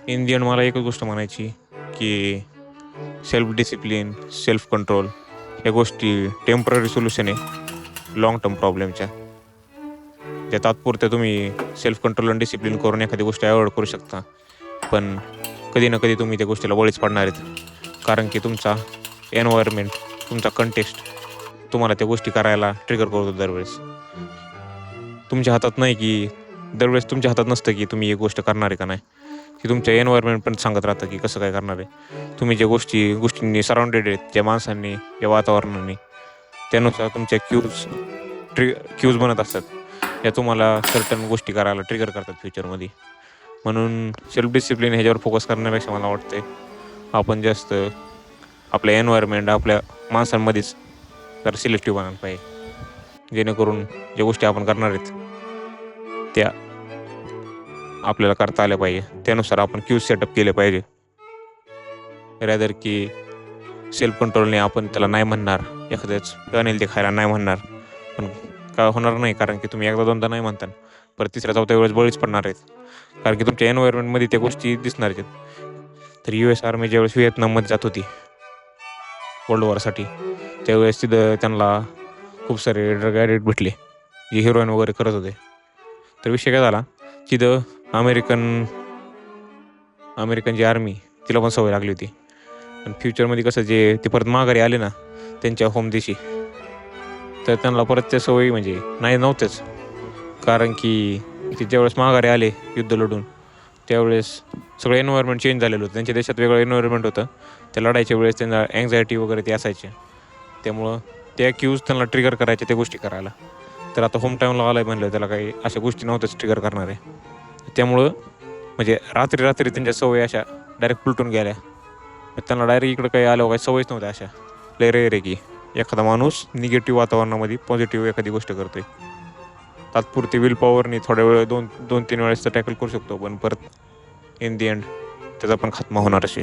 In the end मला एकच गोष्ट म्हणायची की सेल्फ डिसिप्लिन, सेल्फ कंट्रोल या गोष्टी टेम्पररी सोल्युशन आहे लाँग टर्म प्रॉब्लेमच्या. त्या तात्पुरत्या तुम्ही सेल्फ कंट्रोल आणि डिसिप्लिन करून एखादी गोष्ट अवॉइड करू शकता, पण कधी ना कधी तुम्ही त्या गोष्टीला बळीच पडणार आहेत. कारण की तुमचा एन्व्हायरमेंट, तुमचा कंटेक्स्ट तुम्हाला त्या गोष्टी करायला ट्रिगर करतो दरवेळेस. तुमच्या हातात नाही की दरवेळेस तुमच्या हातात नसतं की तुम्ही एक गोष्ट करणार आहे का नाही. की तुमच्या एन्व्हायरमेंट पण सांगत राहतं की कसं काय करणार आहे. तुम्ही ज्या गोष्टींनी सराउंडेड आहेत, ज्या माणसांनी, या वातावरणाने, त्यानुसार तुमच्या क्यूज बनत असतात. या तुम्हाला सर्टन गोष्टी करायला ट्रिगर करतात फ्युचरमध्ये. म्हणून सेल्फ डिसिप्लिन ह्याच्यावर फोकस करण्यापेक्षा मला वाटते आपण जास्त आपल्या एन्व्हायरमेंट, आपल्या माणसांमध्येच जरा सिलेक्टिव्ह बनायला पाहिजे. जेणेकरून ज्या गोष्टी आपण करणार आहेत त्या आपल्याला करता आल्या पाहिजे. त्यानुसार आपण क्यूज सेटअप केले पाहिजे. रॅदर की सेल्फ कंट्रोलने आपण त्याला नाही म्हणणार, एखाद्याच अनिल ते खायला नाही म्हणणार, पण काय होणार नाही. कारण की तुम्ही एकदा दोनदा नाही म्हणता, परत तिसऱ्या चौथ्या वेळेस बळीच पडणार आहेत. कारण की तुमच्या एन्व्हायरमेंटमध्ये त्या गोष्टी दिसणार आहेत. तर US आर्मी ज्यावेळेस व्हिएतनाममध्ये जात होती वर्ल्ड वॉरसाठी, त्यावेळेस तिथं त्यांना खूप सारे ड्रग ॲडिक्ट भेटले जे हिरोईन वगैरे करत होते. तर विषय काय झाला, तिथं अमेरिकन जी आर्मी तिला पण सवय लागली होती. पण फ्युचरमध्ये कसं जे ते परत माघारी आले ना त्यांच्या होम देशी, तर त्यांना परत त्या सवयी म्हणजे नव्हत्याच. कारण की ते ज्यावेळेस माघारी आले युद्ध लढून, त्यावेळेस सगळं एन्व्हायरमेंट चेंज झालेलं होतं. त्यांच्या देशात वेगळं एन्व्हायरमेंट होतं. त्या लढायच्या वेळेस त्यांना अँझायटी वगैरे ते असायचे. त्यामुळं त्या क्यूज त्यांना ट्रिगर करायच्या त्या गोष्टी करायला. तर आता होम टाईमला आलं म्हणलं त्याला काही अशा गोष्टी नव्हत्याच ट्रिगर करणारे. त्यामुळं म्हणजे रात्री त्यांच्या सवयी अशा डायरेक्ट पुलटून गेल्या. त्यांना डायरेक्ट इकडं काही आलं काही सवयच नव्हत्या अशा. लय रेअर आहे की एखादा माणूस निगेटिव्ह वातावरणामध्ये पॉझिटिव्ह एखादी गोष्ट करतोय. तात्पुरती विल पॉवरनी थोड्या वेळ 2-3 वेळेस तर टॅकल करू शकतो, पण परत इन दी एंड त्याचा पण खात्मा होणार असे.